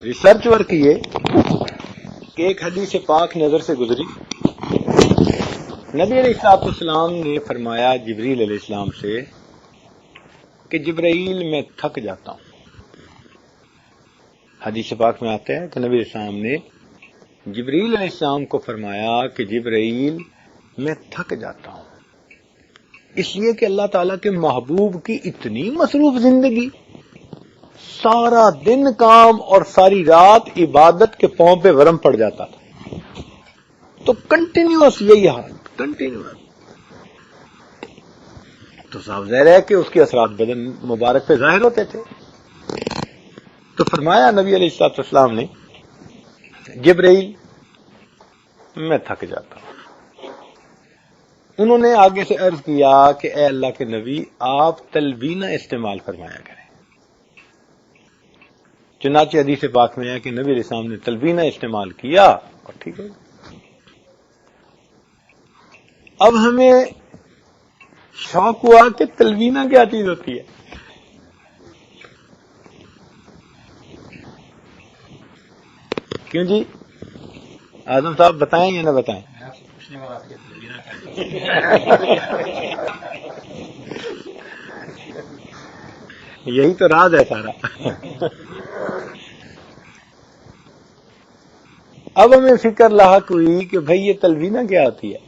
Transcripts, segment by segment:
Research work یہ کہ ایک حدیث پاک نظر سے گزری. نبی علیہ السلام نے فرمایا جبریل علیہ السلام سے کہ جبرائیل میں تھک جاتا ہوں. حدیث پاک میں آتا ہے کہ نبی علیہ السلام نے جبریل علیہ السلام کو فرمایا کہ جبرائیل میں تھک جاتا ہوں، اس لیے کہ اللہ تعالیٰ کے محبوب کی اتنی مصروف زندگی، سارا دن کام اور ساری رات عبادت کے پاؤں پہ ورم پڑ جاتا تھا. تو کنٹینیوس یہی حال، کنٹینیوس. تو صاف ظاہر ہے کہ اس کے اثرات بدن مبارک پہ ظاہر ہوتے تھے. تو فرمایا نبی علیہ السلام نے جبرائیل میں تھک جاتا ہوں. انہوں نے آگے سے عرض کیا کہ اے اللہ کے نبی، آپ تلبینہ استعمال فرمایا کریں. چنانچہ حدیث پاک میں ہے کہ نبی علیہ السلام نے تلبینہ استعمال کیا اور ٹھیک ہے. اب ہمیں شوق ہوا کہ تلبینہ کیا چیز ہوتی ہے. کیوں جی اعظم صاحب، بتائیں یا نہ بتائیں؟ یہی تو راز ہے سارا. اب ہمیں فکر لاحق ہوئی کہ بھئی یہ تلبینہ کیا ہوتی ہے.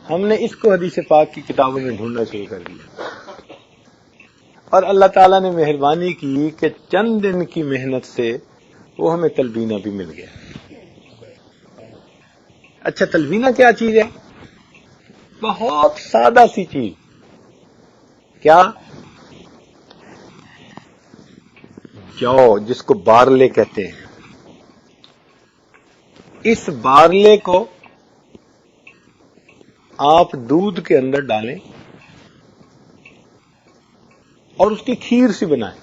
ہم نے اس کو حدیث پاک کی کتابوں میں ڈھونڈنا شروع کر دیا، اور اللہ تعالیٰ نے مہربانی کی کہ چند دن کی محنت سے وہ ہمیں تلبینہ بھی مل گیا. اچھا، تلبینہ کیا چیز ہے؟ بہت سادہ سی چیز. کیا؟ جو جس کو بارلے کہتے ہیں. اس بارلے کو آپ دودھ کے اندر ڈالیں اور اس کی کھیر سی بنائیں.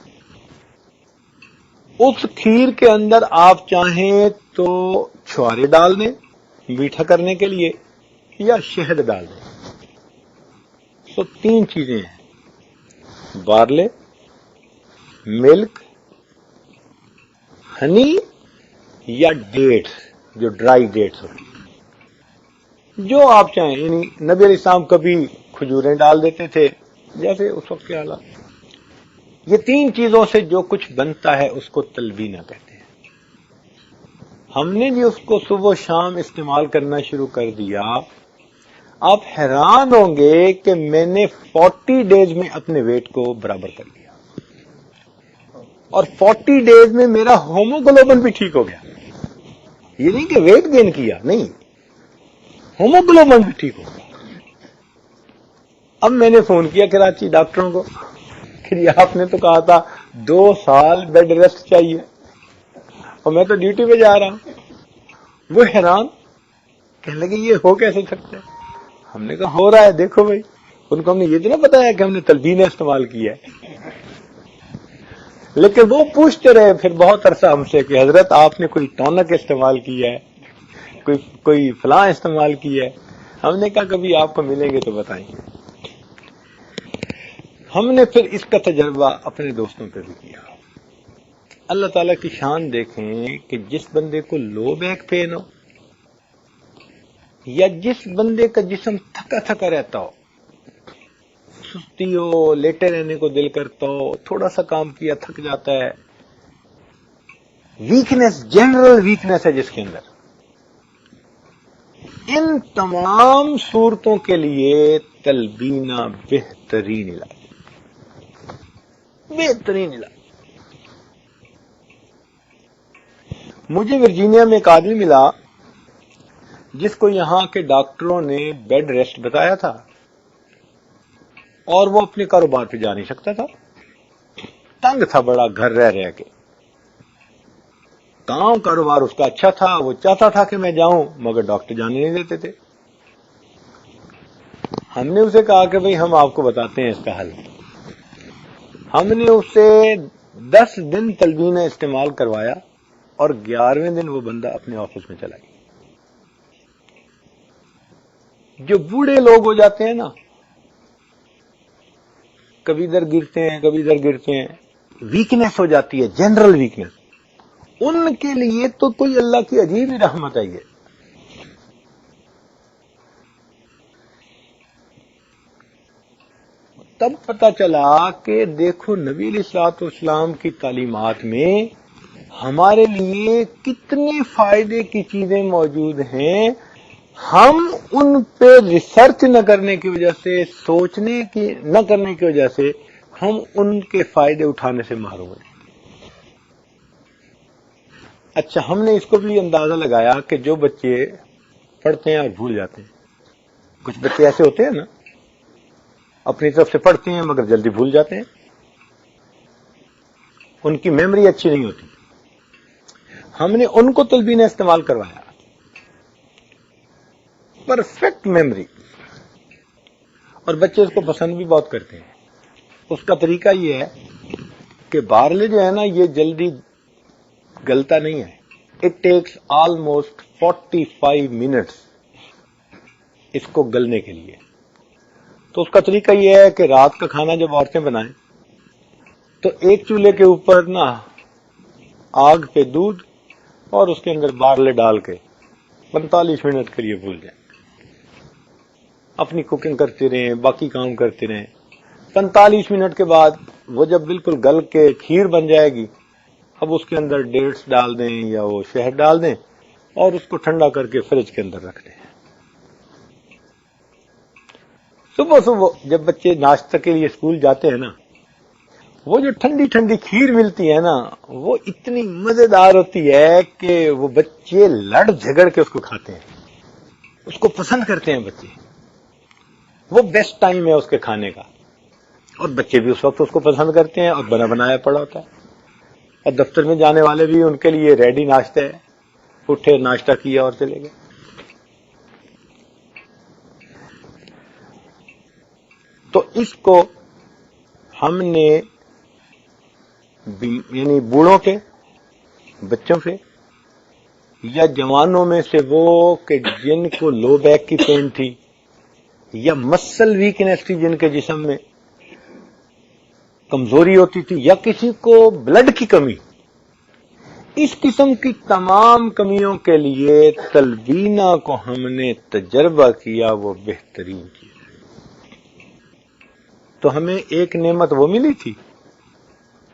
اس کھیر کے اندر آپ چاہیں تو چھوارے ڈال دیں میٹھا کرنے کے لیے، یا شہد ڈال دیں. تو تین چیزیں ہیں: بارلے، ملک، ہنی، یا ڈیٹس، جو ڈرائی ڈیٹس ہوتی ہیں. جو آپ چاہیں. یعنی نبی علیہ السلام کبھی کھجوریں ڈال دیتے تھے، جیسے اس وقت کے حالات. یہ تین چیزوں سے جو کچھ بنتا ہے اس کو تلبینہ کہتے ہیں. ہم نے جی اس کو صبح و شام استعمال کرنا شروع کر دیا. آپ حیران ہوں گے کہ میں نے 40 ڈیز میں اپنے ویٹ کو برابر کر لیا، اور 40 ڈیز میں میرا ہوموگلوبن بھی ٹھیک ہو گیا. یہ نہیں کہ ویٹ گین کیا، نہیں، ہوموگلوبن بھی ٹھیک ہو گیا. اب میں نے فون کیا کراچی ڈاکٹروں کو کہ جی آپ نے تو کہا تھا 2 سال بیڈ ریسٹ چاہیے، اور میں تو ڈیوٹی پہ جا رہا ہوں. وہ حیران کہنے لگے یہ ہو کیسے سکتا ہے؟ ہم نے کہا ہو رہا ہے، دیکھو بھائی. ان کو ہم نے یہ تو نہ بتایا کہ ہم نے تلبینہ استعمال کیا ہے. لیکن وہ پوچھتے رہے پھر بہت عرصہ ہم سے کہ حضرت آپ نے کوئی ٹونک استعمال کیا ہے، کوئی فلاں استعمال کی ہے. ہم نے کہا کبھی آپ کو ملیں گے تو بتائیں گے. ہم نے پھر اس کا تجربہ اپنے دوستوں پہ بھی کیا. اللہ تعالیٰ کی شان دیکھیں کہ جس بندے کو لو بیک پین ہو، یا جس بندے کا جسم تھکا تھکا رہتا ہو، سستی ہو، لیٹے رہنے کو دل کرتا ہو، تھوڑا سا کام کیا تھک جاتا ہے، ویکنس، جنرل ویکنس ہے جس کے اندر، ان تمام صورتوں کے لیے تلبینہ بہترین علاج، بہترین علاج. مجھے ورجینیا میں ایک آدمی ملا جس کو یہاں کے ڈاکٹروں نے بیڈ ریسٹ بتایا تھا، اور وہ اپنے کاروبار پہ جا نہیں سکتا تھا. تنگ تھا بڑا گھر رہ رہ کے. کام کاروبار اس کا اچھا تھا، وہ چاہتا تھا کہ میں جاؤں، مگر ڈاکٹر جانے نہیں دیتے تھے. ہم نے اسے کہا کہ بھئی ہم آپ کو بتاتے ہیں اس کا حل. ہم نے اسے 10 دن تلبینہ استعمال کروایا، اور 11ویں دن وہ بندہ اپنے آفس میں چلا گیا. جو بوڑھے لوگ ہو جاتے ہیں نا، کبھی ادھر گرتے ہیں کبھی ادھر گرتے ہیں، ویکنس ہو جاتی ہے، جنرل ویکنس. ان کے لیے تو کوئی اللہ کی عجیب ہی رحمت ہے یہ. تب پتہ چلا کہ دیکھو نبی علیہ الصلوۃ والسلام کی تعلیمات میں ہمارے لیے کتنے فائدے کی چیزیں موجود ہیں. ہم ان پہ ریسرچ نہ کرنے کی وجہ سے، سوچنے کی نہ کرنے کی وجہ سے ہم ان کے فائدے اٹھانے سے محروم ہیں. اچھا، ہم نے اس کو بھی اندازہ لگایا کہ جو بچے پڑھتے ہیں اور بھول جاتے ہیں، کچھ بچے ایسے ہوتے ہیں نا، اپنی طرف سے پڑھتے ہیں مگر جلدی بھول جاتے ہیں، ان کی میموری اچھی نہیں ہوتی. ہم نے ان کو تلبینہ استعمال کروایا، پرفیکٹ میموری، اور بچے اس کو پسند بھی بہت کرتے ہیں. اس کا طریقہ یہ ہے کہ بارلے جو ہے نا یہ جلدی گلتا نہیں ہے. اٹ ٹیکس آلموسٹ 45 منٹس اس کو گلنے کے لیے. تو اس کا طریقہ یہ ہے کہ رات کا کھانا جب عورتیں بنائیں تو ایک چولہے کے اوپر نا آگ پہ دودھ اور اس کے اندر بارلے ڈال کے 45 منٹ کے لیے بھول جائیں. اپنی کوکنگ کرتے رہیں، باقی کام کرتے رہیں. 45 منٹ کے بعد وہ جب بالکل گل کے کھیر بن جائے گی، اب اس کے اندر ڈیٹس ڈال دیں یا وہ شہد ڈال دیں اور اس کو ٹھنڈا کر کے فریج کے اندر رکھ دیں. صبح صبح جب بچے ناشتہ کے لیے اسکول جاتے ہیں نا، وہ جو ٹھنڈی ٹھنڈی کھیر ملتی ہے نا وہ اتنی مزیدار ہوتی ہے کہ وہ بچے لڑ جھگڑ کے اس کو کھاتے ہیں، اس کو پسند کرتے ہیں بچے. وہ بیسٹ ٹائم ہے اس کے کھانے کا، اور بچے بھی اس وقت اس کو پسند کرتے ہیں، اور بنا بنایا پڑا ہوتا ہے. اور دفتر میں جانے والے بھی ان کے لیے ریڈی ناشتہ ہے، اٹھے ناشتہ کیا اور چلے گئے. تو اس کو ہم نے یعنی بوڑھوں کے، بچوں سے، یا جوانوں میں سے وہ کہ جن کو لو بیک کی پین تھی یا مسل ویکنیس تھی، جن کے جسم میں کمزوری ہوتی تھی، یا کسی کو بلڈ کی کمی، اس قسم کی تمام کمیوں کے لیے تلبینہ کو ہم نے تجربہ کیا، وہ بہترین چیز ہے. تو ہمیں ایک نعمت وہ ملی تھی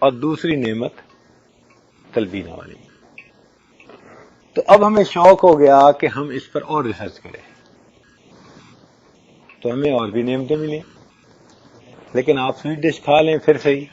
اور دوسری نعمت تلبینہ والی. تو اب ہمیں شوق ہو گیا کہ ہم اس پر اور ریسرچ کریں. تو ہمیں اور بھی نعمتیں ملیں، لیکن آپ سویٹ ڈش کھا لیں پھر صحیح.